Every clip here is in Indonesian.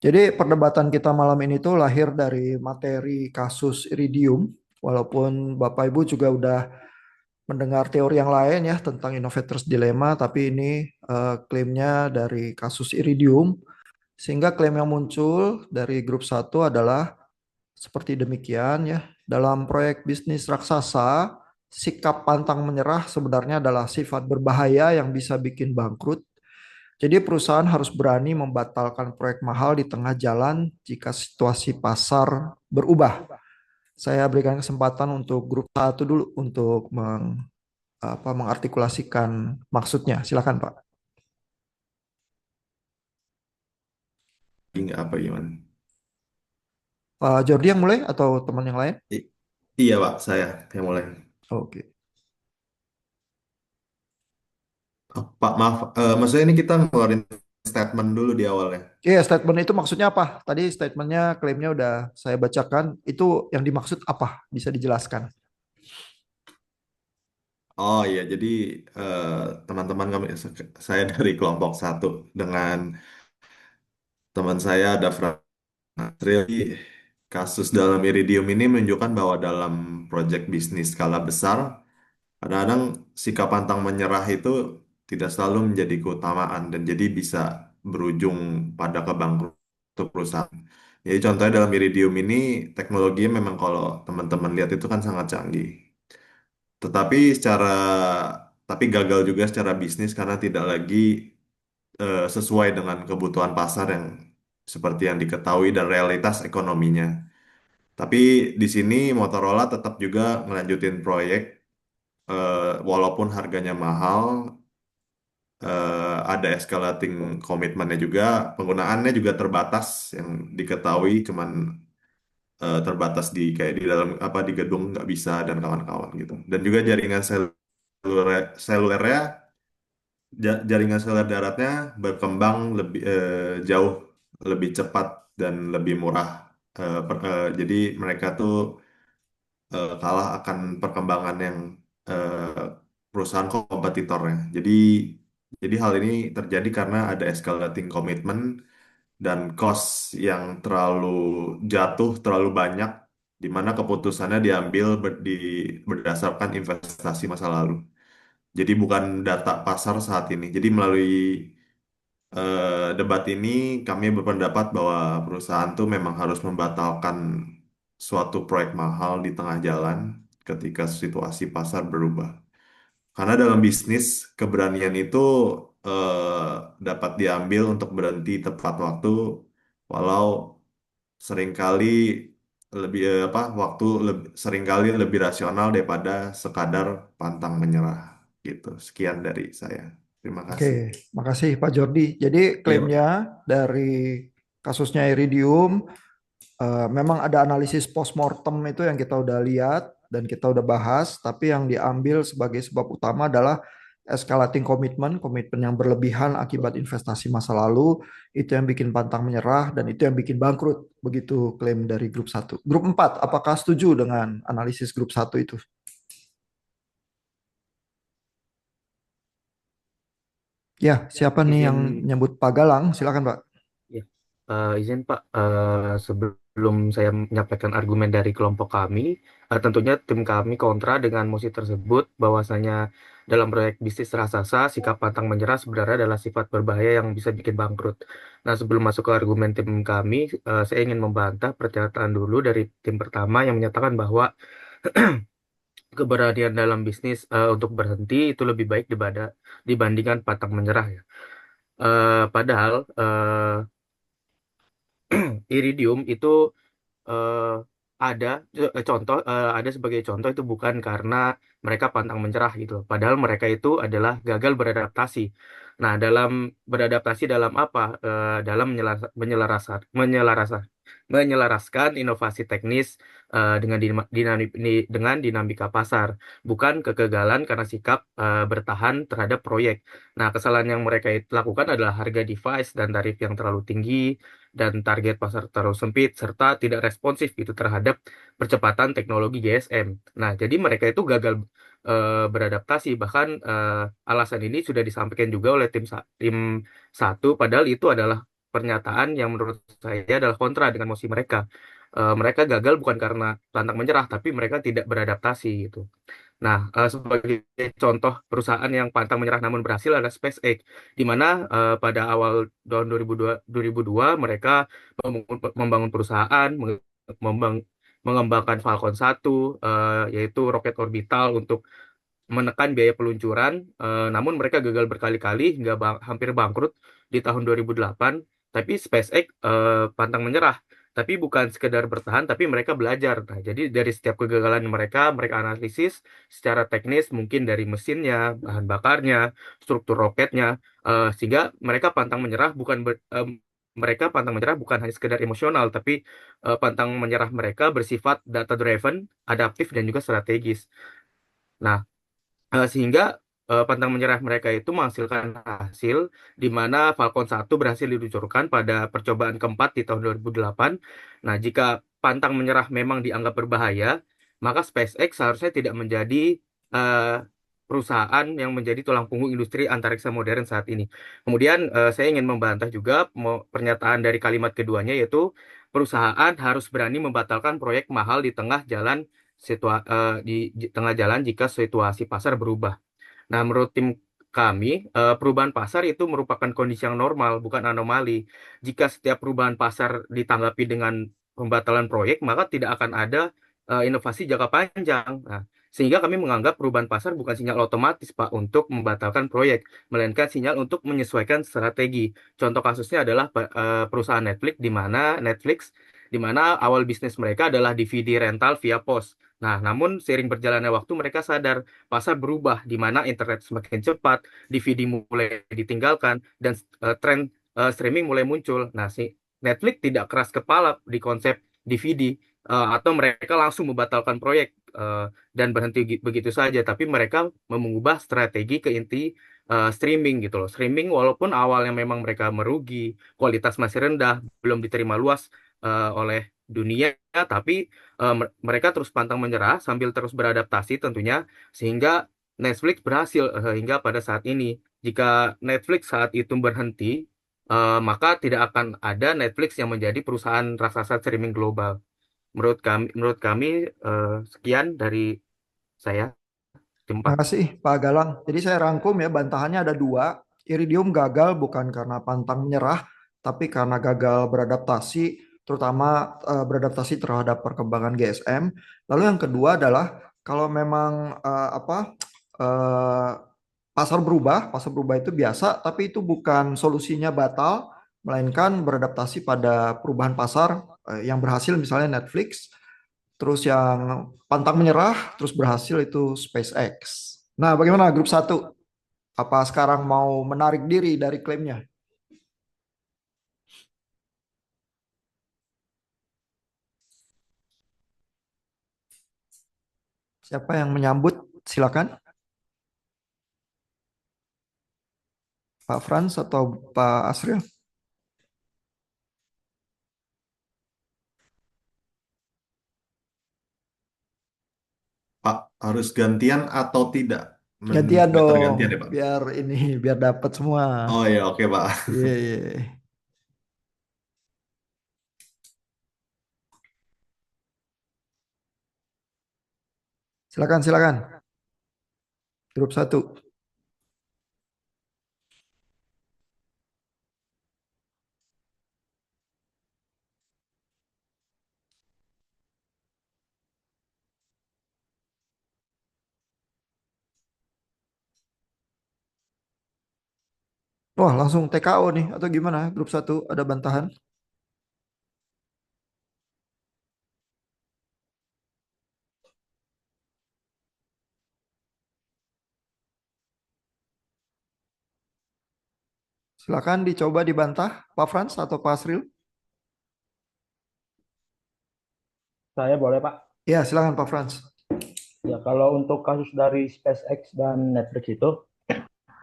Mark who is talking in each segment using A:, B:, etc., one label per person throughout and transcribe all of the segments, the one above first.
A: Jadi perdebatan kita malam ini tuh lahir dari materi kasus Iridium. Walaupun Bapak Ibu juga udah mendengar teori yang lain ya tentang Innovators Dilemma, tapi ini klaimnya dari kasus Iridium. Sehingga klaim yang muncul dari grup satu adalah seperti demikian ya. Dalam proyek bisnis raksasa, sikap pantang menyerah sebenarnya adalah sifat berbahaya yang bisa bikin bangkrut. Jadi perusahaan harus berani membatalkan proyek mahal di tengah jalan jika situasi pasar berubah. Saya berikan kesempatan untuk grup satu dulu untuk mengartikulasikan maksudnya. Silakan Pak.
B: Nggak apa gimana?
A: Pak Jordi yang mulai atau teman yang lain?
B: I- iya Pak, saya yang mulai.
A: Oke.
B: Oh, Pak maaf, maksudnya ini kita ngeluarin statement dulu di awal ya.
A: Iya, statement itu maksudnya apa? Tadi statementnya, klaimnya udah saya bacakan. Itu yang dimaksud apa? Bisa dijelaskan?
B: Oh iya, jadi eh, teman-teman kami, saya dari kelompok satu dengan teman saya ada Really, kasus dalam Iridium ini menunjukkan bahwa dalam proyek bisnis skala besar, kadang-kadang sikap pantang menyerah itu tidak selalu menjadi keutamaan dan jadi bisa berujung pada kebangkrutan perusahaan. Jadi contohnya dalam Iridium ini teknologinya memang kalau teman-teman lihat itu kan sangat canggih. Tetapi tapi gagal juga secara bisnis karena tidak lagi sesuai dengan kebutuhan pasar yang seperti yang diketahui dan realitas ekonominya. Tapi di sini Motorola tetap juga ngelanjutin proyek walaupun harganya mahal, ada escalating komitmennya juga, penggunaannya juga terbatas yang diketahui cuman terbatas di kayak di dalam apa di gedung nggak bisa dan kawan-kawan gitu. Dan juga jaringan selulernya jaringan seluler daratnya berkembang lebih jauh lebih cepat dan lebih murah. Jadi mereka tuh kalah akan perkembangan yang eh, perusahaan kompetitornya. Jadi hal ini terjadi karena ada escalating komitmen dan cost yang terlalu banyak, di mana keputusannya diambil berdasarkan investasi masa lalu. Jadi bukan data pasar saat ini. Jadi melalui debat ini kami berpendapat bahwa perusahaan tuh memang harus membatalkan suatu proyek mahal di tengah jalan ketika situasi pasar berubah. Karena dalam bisnis keberanian itu dapat diambil untuk berhenti tepat waktu, walau seringkali seringkali lebih rasional daripada sekadar pantang menyerah gitu. Sekian dari saya. Terima
A: Oke,
B: kasih.
A: makasih Pak Jordi. Jadi
B: Iya,
A: klaimnya
B: Pak.
A: dari kasusnya Iridium, memang ada analisis postmortem itu yang kita udah lihat dan kita udah bahas, tapi yang diambil sebagai sebab utama adalah escalating komitmen, komitmen yang berlebihan akibat investasi masa lalu, itu yang bikin pantang menyerah dan itu yang bikin bangkrut. Begitu klaim dari grup satu. Grup 4, apakah setuju dengan analisis grup satu itu? Ya, siapa nih yang
C: Izin,
A: menyebut Pak Galang? Silakan Pak.
C: ya, izin Pak, sebelum saya menyampaikan argumen dari kelompok kami, tentunya tim kami kontra dengan mosi tersebut, bahwasanya dalam proyek bisnis raksasa, sikap pantang menyerah sebenarnya adalah sifat berbahaya yang bisa bikin bangkrut. Nah, sebelum masuk ke argumen tim kami, saya ingin membantah pernyataan dulu dari tim pertama yang menyatakan bahwa keberanian dalam bisnis untuk berhenti itu lebih baik dibandingkan pantang menyerah ya. Padahal Iridium itu eh, ada ada sebagai contoh itu bukan karena mereka pantang menyerah gitu loh. Padahal mereka itu adalah gagal beradaptasi. Nah, dalam beradaptasi dalam apa? Dalam menyelaraskan inovasi teknis dengan dinamika pasar, bukan kegagalan karena sikap bertahan terhadap proyek. Nah, kesalahan yang mereka lakukan adalah harga device dan tarif yang terlalu tinggi dan target pasar terlalu sempit serta tidak responsif gitu terhadap percepatan teknologi GSM. Nah, jadi mereka itu gagal beradaptasi. Bahkan alasan ini sudah disampaikan juga oleh tim satu, padahal itu adalah pernyataan yang menurut saya adalah kontra dengan mosi mereka. Mereka gagal bukan karena pantang menyerah, tapi mereka tidak beradaptasi gitu. Nah, sebagai contoh perusahaan yang pantang menyerah namun berhasil adalah SpaceX, di mana pada awal tahun 2002 mereka membangun perusahaan, mengembangkan Falcon 1, yaitu roket orbital untuk menekan biaya peluncuran, namun mereka gagal berkali-kali hingga hampir bangkrut di tahun 2008. Tapi SpaceX pantang menyerah, tapi bukan sekedar bertahan, tapi mereka belajar. Nah, jadi dari setiap kegagalan mereka, mereka analisis secara teknis, mungkin dari mesinnya, bahan bakarnya, struktur roketnya, sehingga mereka pantang menyerah bukan hanya sekedar emosional, tapi pantang menyerah mereka bersifat data driven, adaptif, dan juga strategis. Nah, sehingga pantang menyerah mereka itu menghasilkan hasil di mana Falcon 1 berhasil diluncurkan pada percobaan keempat di tahun 2008. Nah, jika pantang menyerah memang dianggap berbahaya, maka SpaceX seharusnya tidak menjadi eh, perusahaan yang menjadi tulang punggung industri antariksa modern saat ini. Kemudian saya ingin membantah juga pernyataan dari kalimat keduanya, yaitu perusahaan harus berani membatalkan proyek mahal di tengah jalan di tengah jalan jika situasi pasar berubah. Nah, menurut tim kami, perubahan pasar itu merupakan kondisi yang normal, bukan anomali. Jika setiap perubahan pasar ditanggapi dengan pembatalan proyek, maka tidak akan ada inovasi jangka panjang. Nah, sehingga kami menganggap perubahan pasar bukan sinyal otomatis, Pak, untuk membatalkan proyek, melainkan sinyal untuk menyesuaikan strategi. Contoh kasusnya adalah perusahaan Netflix, di mana awal bisnis mereka adalah DVD rental via pos. Nah, namun seiring berjalannya waktu mereka sadar pasar berubah di mana internet semakin cepat, DVD mulai ditinggalkan, dan tren streaming mulai muncul. Nah, si Netflix tidak keras kepala di konsep DVD, atau mereka langsung membatalkan proyek dan berhenti begitu saja, tapi mereka mengubah strategi ke inti streaming gitu loh. Streaming walaupun awalnya memang mereka merugi, kualitas masih rendah, belum diterima luas oleh dunia, tapi mereka terus pantang menyerah sambil terus beradaptasi tentunya, sehingga Netflix berhasil hingga pada saat ini. Jika Netflix saat itu berhenti, maka tidak akan ada Netflix yang menjadi perusahaan raksasa streaming global. Menurut kami, sekian dari saya,
A: Terima
C: Jempat.
A: kasih Pak Galang. Jadi saya rangkum ya, bantahannya ada dua. Iridium gagal bukan karena pantang menyerah, tapi karena gagal beradaptasi, terutama beradaptasi terhadap perkembangan GSM. Lalu yang kedua adalah kalau memang eh, pasar berubah itu biasa, tapi itu bukan solusinya batal, melainkan beradaptasi pada perubahan pasar yang berhasil misalnya Netflix. Terus yang pantang menyerah, terus berhasil itu SpaceX. Nah, bagaimana grup satu? Apa sekarang mau menarik diri dari klaimnya? Siapa yang menyambut? Silakan. Pak Frans atau Pak Asril?
B: Pak, harus gantian atau tidak?
A: Gantian
B: Better
A: dong,
B: gantian ya, Pak?
A: biar ini, biar dapat semua.
B: Oh ya, oke, Pak.
A: Iya, iya. Silakan, silakan. Grup satu. Wah, langsung TKO nih, atau gimana? Grup satu ada bantahan? Silakan dicoba dibantah, Pak Frans atau Pak Asril.
D: Saya boleh, Pak.
A: Ya, silakan Pak Frans.
D: Ya, kalau untuk kasus dari SpaceX dan Netflix itu,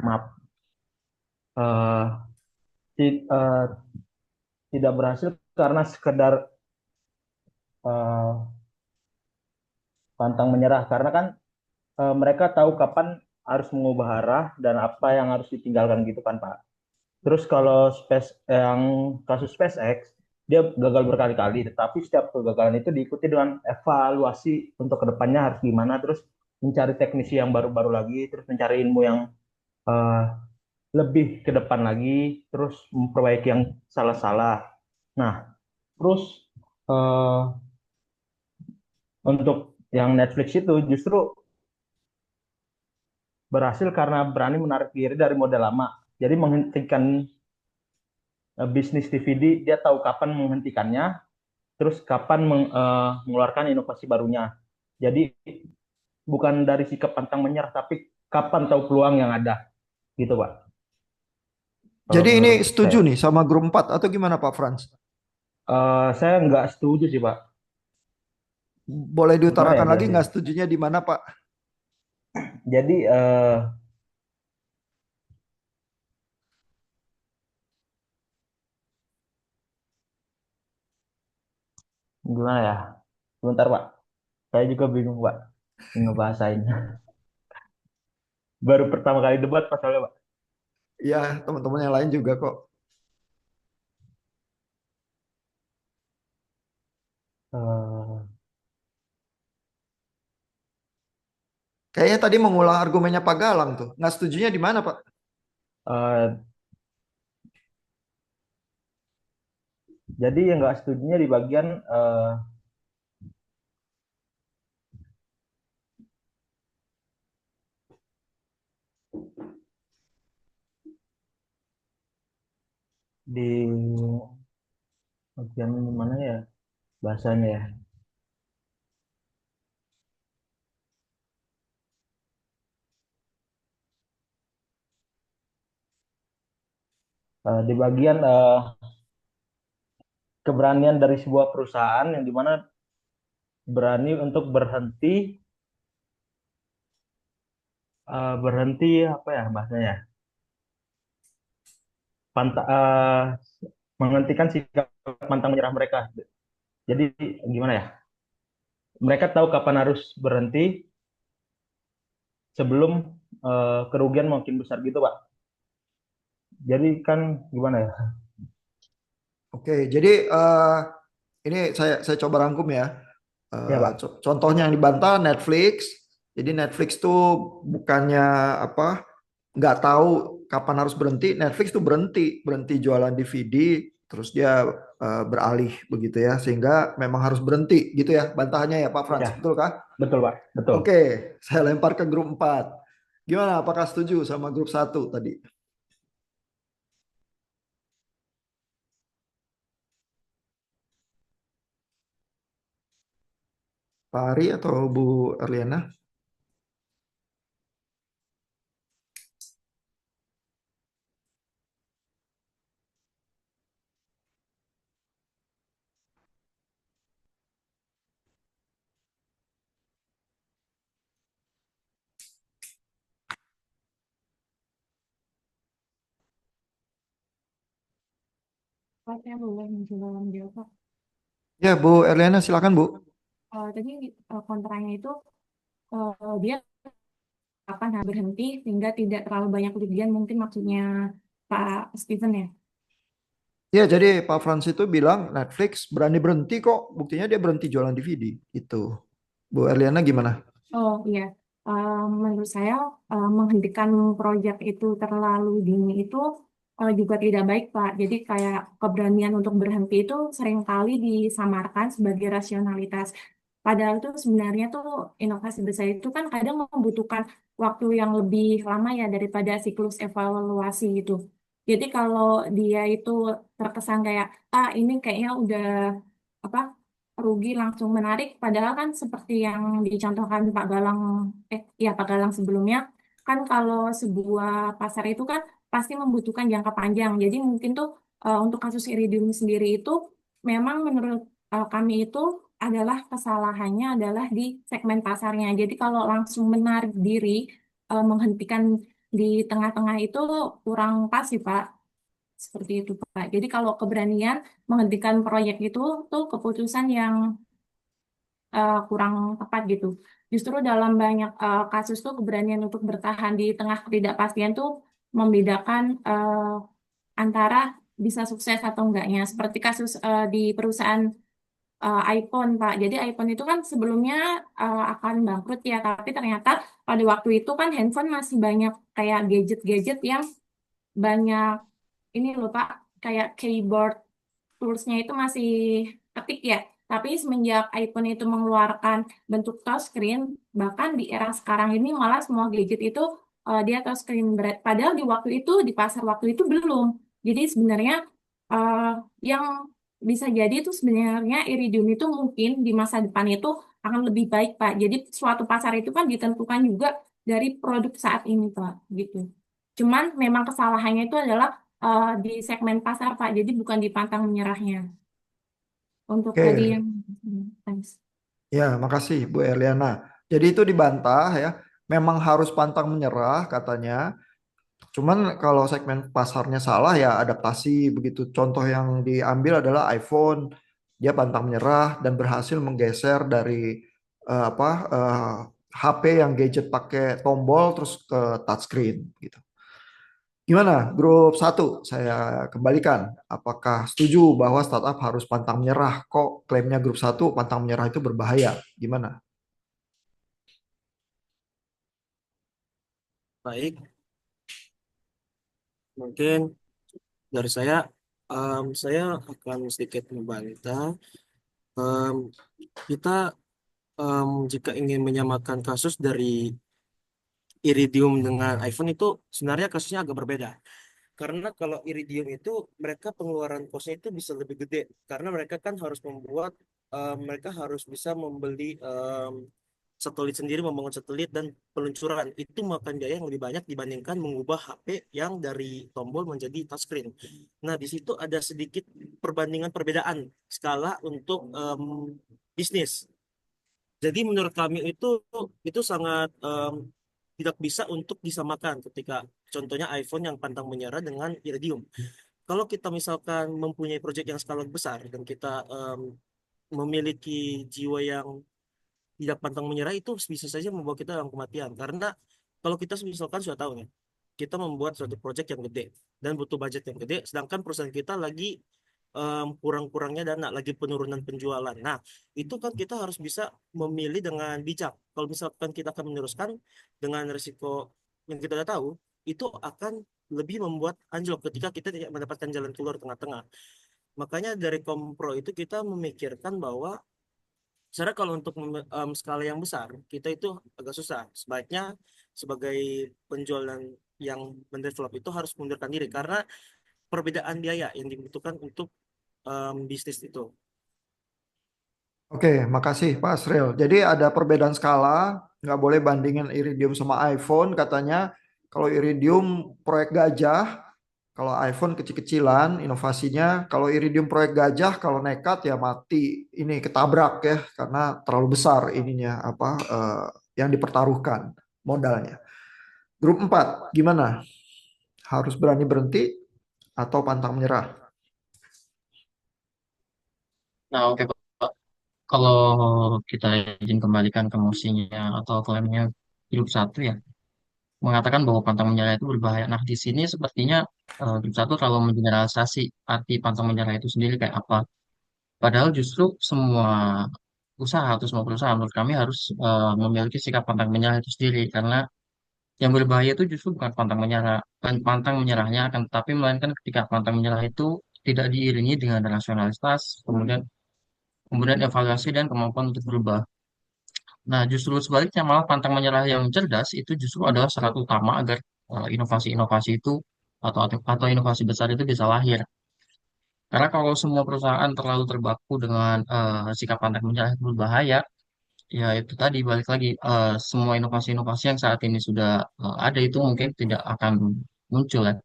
D: maaf, eh, ti- eh, tidak berhasil karena sekedar eh, pantang menyerah. Karena kan mereka tahu kapan harus mengubah arah dan apa yang harus ditinggalkan gitu kan, Pak. Terus kalau yang kasus SpaceX, dia gagal berkali-kali, tetapi setiap kegagalan itu diikuti dengan evaluasi untuk kedepannya harus gimana, terus mencari teknisi yang baru-baru lagi, terus mencari ilmu yang eh, lebih ke depan lagi, terus memperbaiki yang salah-salah. Nah, terus eh, untuk yang Netflix itu justru berhasil karena berani menarik diri dari model lama. Jadi menghentikan bisnis DVD, dia tahu kapan menghentikannya, terus kapan mengeluarkan inovasi barunya. Jadi bukan dari sikap pantang menyerah, tapi kapan tahu peluang yang ada, gitu Pak. Kalau
A: Jadi ini
D: menurut
A: setuju
D: saya,
A: nih sama grup 4 atau gimana Pak Frans?
D: saya nggak setuju sih Pak.
A: Boleh
D: Gimana ya
A: diutarakan lagi nggak
D: jelasin?
A: setujunya di mana Pak?
D: Jadi gimana ya? Sebentar Pak, saya juga bingung Pak ngebahasainnya. Baru pertama kali debat pasalnya Pak.
A: Ya, teman-teman yang lain juga kok.
D: Eh,
A: Kayaknya tadi mengulang argumennya Pak Galang tuh. Nggak setujunya di mana Pak?
D: eh, jadi yang nggak setujunya di bagian di bagian mana ya bahasanya ya. Di bagian keberanian dari sebuah perusahaan yang dimana berani untuk berhenti apa ya bahasanya, panta, eh, menghentikan sikap pantang menyerah mereka. Jadi gimana ya? Mereka tahu kapan harus berhenti sebelum kerugian makin besar gitu, Pak. Jadi kan gimana ya?
A: Oke, jadi ini saya coba rangkum ya.
D: Ya, Pak.
A: Contohnya yang dibantah Netflix. Jadi Netflix tuh bukannya apa, nggak tahu kapan harus berhenti. Netflix tuh berhenti jualan DVD, terus dia beralih begitu ya, sehingga memang harus berhenti gitu ya. Bantahannya ya Pak Frans,
D: Ya,
A: betul kah?
D: betul, Pak. Betul.
A: Oke, saya lempar ke grup 4. Gimana? Apakah setuju sama grup 1 tadi? Pak Ari atau Bu Erliana?
E: Pak, saya boleh mencoba menjawab, Pak.
A: Ya, Bu Erliana silakan Bu.
E: Tadi kontranya itu dia akan berhenti sehingga tidak terlalu banyak kerugian, mungkin maksudnya Pak Steven ya.
A: Ya, jadi Pak Frans itu bilang Netflix berani berhenti kok. Buktinya dia berhenti jualan DVD. Itu. Bu Erliana gimana?
E: Oh iya. Menurut saya menghentikan proyek itu terlalu dini itu juga tidak baik, Pak. Jadi kayak keberanian untuk berhenti itu seringkali disamarkan sebagai rasionalitas. Padahal tuh sebenarnya tuh inovasi besar itu kan kadang membutuhkan waktu yang lebih lama ya daripada siklus evaluasi gitu. Jadi kalau dia itu terkesan kayak ini kayaknya udah apa rugi langsung menarik, padahal kan seperti yang dicontohkan Pak Galang, ya Pak Galang sebelumnya, kan kalau sebuah pasar itu kan pasti membutuhkan jangka panjang. Jadi mungkin tuh untuk kasus Iridium sendiri itu memang menurut kami itu adalah kesalahannya adalah di segmen pasarnya. Jadi kalau langsung menarik diri, menghentikan di tengah-tengah itu kurang pas sih Pak. Seperti itu Pak. Jadi kalau keberanian menghentikan proyek itu tuh keputusan yang kurang tepat gitu. Justru dalam banyak kasus tuh keberanian untuk bertahan di tengah ketidakpastian tuh membedakan antara bisa sukses atau enggaknya. Seperti kasus di perusahaan iPhone, Pak. Jadi iPhone itu kan sebelumnya akan bangkrut ya, tapi ternyata pada waktu itu kan handphone masih banyak kayak gadget-gadget yang banyak ini loh Pak, kayak keyboard toolsnya itu masih ketik ya. Tapi semenjak iPhone itu mengeluarkan bentuk touchscreen, bahkan di era sekarang ini malah semua gadget itu dia touchscreen. Padahal di waktu itu, di pasar waktu itu belum. Jadi sebenarnya eh, yang bisa jadi itu sebenarnya Iridium itu mungkin di masa depan itu akan lebih baik Pak. Jadi suatu pasar itu kan ditentukan juga dari produk saat ini Pak, gitu. Cuman memang kesalahannya itu adalah di segmen pasar, Pak. Jadi bukan di pantang menyerahnya. Untuk tadi
A: Oke,
E: yang thanks.
A: ya makasih Bu Erliana. Jadi itu dibantah ya, memang harus pantang menyerah katanya. Cuman kalau segmen pasarnya salah ya adaptasi begitu. Contoh yang diambil adalah iPhone. Dia pantang menyerah dan berhasil menggeser dari apa HP yang gadget pakai tombol terus ke touchscreen gitu. Gimana grup satu? Saya kembalikan. Apakah setuju bahwa startup harus pantang menyerah? Kok klaimnya grup satu pantang menyerah itu berbahaya? Gimana?
F: Baik, mungkin dari saya akan sedikit membantah. Em, kita jika ingin menyamakan kasus dari Iridium dengan iPhone itu sebenarnya kasusnya agak berbeda. Karena kalau Iridium itu mereka pengeluaran kosnya itu bisa lebih gede karena mereka kan harus mereka harus bisa membeli satelit sendiri, membangun satelit dan peluncuran itu makan biaya yang lebih banyak dibandingkan mengubah HP yang dari tombol menjadi touchscreen. Nah, di situ ada sedikit perbandingan perbedaan skala untuk bisnis. Jadi menurut kami itu sangat tidak bisa untuk disamakan ketika contohnya iPhone yang pantang menyerah dengan Iridium. Kalau kita misalkan mempunyai proyek yang skala besar dan kita memiliki jiwa yang tidak pantang menyerah itu bisa saja membawa kita dalam kematian. Karena kalau kita misalkan sudah tahu nih, kita membuat suatu proyek yang gede dan butuh budget yang gede, sedangkan perusahaan kita lagi kurang-kurangnya dana, lagi penurunan penjualan. Nah, itu kan kita harus bisa memilih dengan bijak. Kalau misalkan kita akan meneruskan dengan risiko yang kita sudah tahu, itu akan lebih membuat anjlok ketika kita tidak mendapatkan jalan keluar tengah-tengah. Makanya dari Kompro itu kita memikirkan bahwa sebenarnya kalau untuk skala yang besar, kita itu agak susah. Sebaiknya sebagai penjualan yang mendevelop itu harus mundurkan diri karena perbedaan biaya yang dibutuhkan untuk bisnis itu.
A: Oke, makasih Pak Asril. Jadi ada perbedaan skala, nggak boleh bandingin Iridium sama iPhone. Katanya kalau Iridium proyek gajah, kalau iPhone kecil-kecilan inovasinya. Kalau Iridium proyek gajah, kalau nekat ya mati. Ini ketabrak ya, karena terlalu besar ininya apa yang dipertaruhkan modalnya. Grup 4, gimana? Harus berani berhenti atau pantang menyerah?
G: Nah, oke Pak. Kalau kita izin kembalikan ke mosinya atau klaimnya grup satu ya, mengatakan bahwa pantang menyerah itu berbahaya. Nah, di sini sepertinya grup satu terlalu mengeneralisasi arti pantang menyerah itu sendiri kayak apa. Padahal justru semua usaha atau semua perusahaan menurut kami harus memiliki sikap pantang menyerah itu sendiri. Karena yang berbahaya itu justru bukan pantang menyerah, pantang menyerahnya akan tetapi melainkan ketika pantang menyerah itu tidak diiringi dengan rasionalitas, kemudian evaluasi dan kemampuan untuk berubah. Nah, justru sebaliknya malah pantang menyerah yang cerdas itu justru adalah syarat utama agar inovasi-inovasi itu atau inovasi besar itu bisa lahir. Karena kalau semua perusahaan terlalu terbaku dengan sikap pantang menyerah itu berbahaya, ya itu tadi balik lagi semua inovasi-inovasi yang saat ini sudah ada itu mungkin tidak akan muncul ya.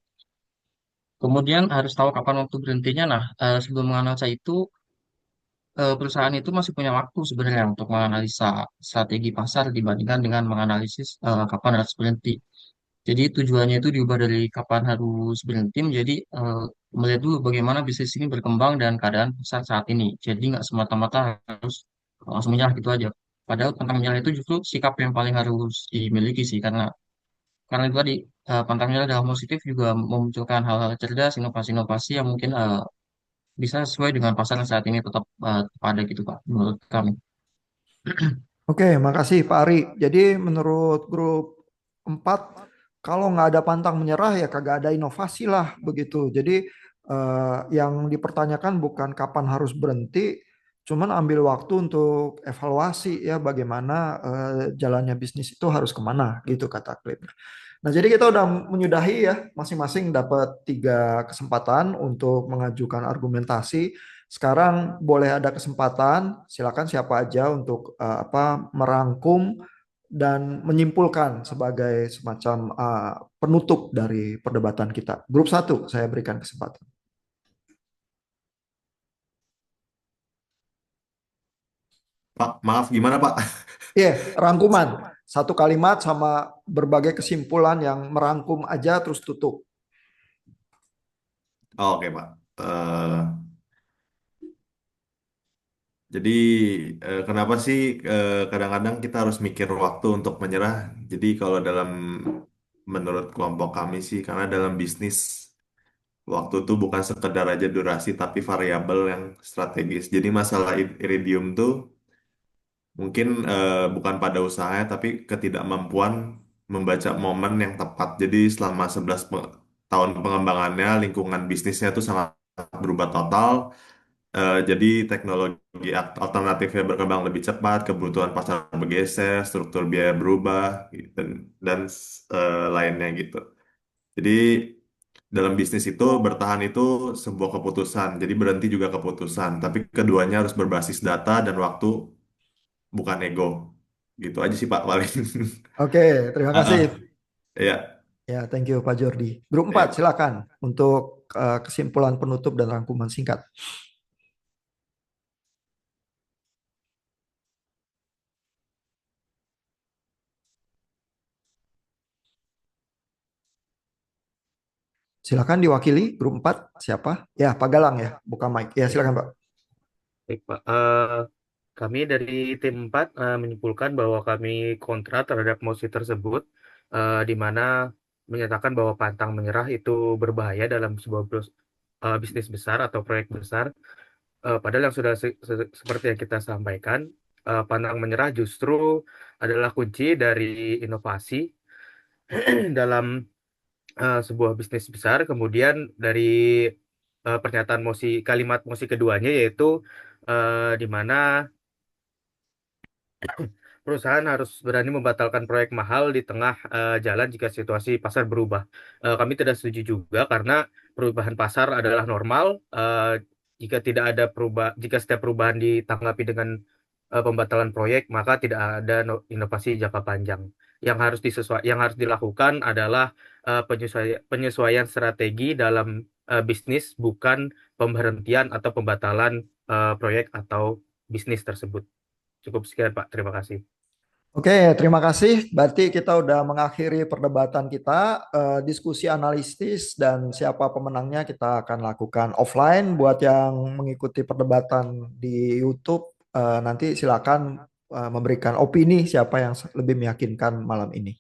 G: Kemudian harus tahu kapan waktu berhentinya. Nah, sebelum menganalisa itu perusahaan itu masih punya waktu sebenarnya untuk menganalisa strategi pasar dibandingkan dengan menganalisis kapan harus berhenti. Jadi tujuannya itu diubah dari kapan harus berhenti menjadi melihat dulu bagaimana bisnis ini berkembang dan keadaan pasar saat ini. Jadi nggak semata-mata harus langsung menyerah gitu aja. Padahal tentang menyerah itu justru sikap yang paling harus dimiliki sih karena itu tadi pantang menyerah dalam positif juga memunculkan hal-hal cerdas, inovasi-inovasi yang mungkin bisa sesuai dengan pasar yang saat ini tetap ada gitu Pak, menurut kami.
A: Oke, makasih Pak Ari. Jadi menurut grup 4, kalau nggak ada pantang menyerah ya kagak ada inovasi lah begitu. Jadi yang dipertanyakan bukan kapan harus berhenti, cuman ambil waktu untuk evaluasi ya bagaimana jalannya bisnis itu harus kemana gitu kata Clip. Nah, jadi kita udah menyudahi ya, masing-masing dapat 3 kesempatan untuk mengajukan argumentasi. Sekarang boleh ada kesempatan, silakan siapa aja untuk merangkum dan menyimpulkan sebagai semacam penutup dari perdebatan kita. Grup 1 saya berikan kesempatan.
B: Pak, maaf gimana Pak?
A: Iya, rangkuman. 1 kalimat sama berbagai kesimpulan yang merangkum aja terus tutup.
B: Oke Pak. Jadi kenapa sih kadang-kadang kita harus mikir waktu untuk menyerah? Jadi kalau menurut kelompok kami sih, karena dalam bisnis waktu itu bukan sekedar aja durasi, tapi variabel yang strategis. Jadi masalah iridium tuh mungkin bukan pada usahanya, tapi ketidakmampuan membaca momen yang tepat. Jadi selama 11 tahun pengembangannya, lingkungan bisnisnya tuh sangat berubah total. Jadi teknologi alternatifnya berkembang lebih cepat, kebutuhan pasar bergeser, struktur biaya berubah, gitu, dan lainnya gitu. Jadi dalam bisnis itu bertahan itu sebuah keputusan, jadi berhenti juga keputusan. Tapi keduanya harus berbasis data dan waktu, bukan ego. Gitu aja sih Pak paling.
A: Oke, terima
B: Ah,
A: kasih.
B: ah. Ya,
A: Ya, thank you Pak Jordi. Grup 4
B: ya.
A: silakan untuk kesimpulan penutup dan rangkuman singkat. Silakan diwakili grup 4 siapa? Ya, Pak Galang ya, buka mic. Ya,
C: Baik,
A: silakan Pak.
C: baik, Pak. Kami dari tim 4 menyimpulkan bahwa kami kontra terhadap mosi tersebut, di mana menyatakan bahwa pantang menyerah itu berbahaya dalam sebuah bisnis besar atau proyek besar. Padahal yang sudah seperti yang kita sampaikan, pantang menyerah justru adalah kunci dari inovasi dalam sebuah bisnis besar. Kemudian dari pernyataan kalimat mosi keduanya yaitu di mana perusahaan harus berani membatalkan proyek mahal di tengah jalan jika situasi pasar berubah. Kami tidak setuju juga karena perubahan pasar adalah normal. Jika tidak ada jika setiap perubahan ditanggapi dengan pembatalan proyek, maka tidak ada inovasi jangka panjang. Yang harus dilakukan adalah penyesuaian strategi dalam bisnis, bukan pemberhentian atau pembatalan proyek atau bisnis tersebut. Cukup sekian, Pak. Terima kasih.
A: Oke, terima kasih. Berarti kita udah mengakhiri perdebatan kita, diskusi analitis dan siapa pemenangnya kita akan lakukan offline. Buat yang mengikuti perdebatan di YouTube, nanti silakan memberikan opini siapa yang lebih meyakinkan malam ini.